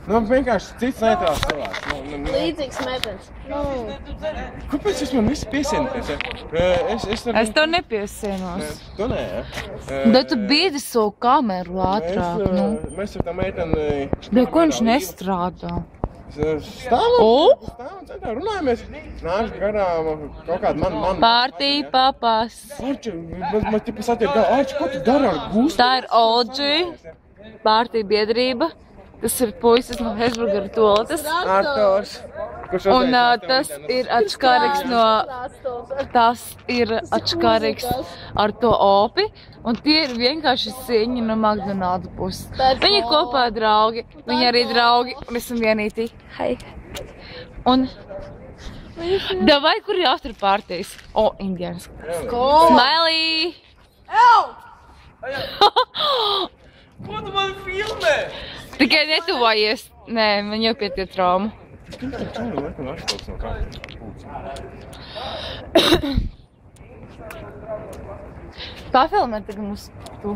Nu, vienkārši cits neitrāls cilvēks. Līdzīgs metens. Kāpēc jūs man visi piesienaties? Es tev nepiesienos. Tu nē, ja? Bet tu biedi savu kameru ātrāk, nu. Mēs ar tā meiteni... Bet ko viņš nestrādā? Stāvam centrā, runājamies. Nāc garām kaut kādu man... Partī papas. Arči, man tipa satiek, Arči, ko tu dari ar Gustu? Tā ir Olģi, partī biedrība. Tas ir puisis no Hesburgera toaletes. Artors. Un tas ir atškārīgs ar to opi. Un tie ir vienkārši sieņi no McDonald's puses. Viņi kopā draugi, viņi arī draugi, un esam vienītī. Hei. Un... Davai, kur ir afterpartijas? O, indiāns. Smiley! Ew! Ko tu man filmē? Tikai netuvojies. Nē, man jau pie tie traumu. Pafilmē tagad mums tu.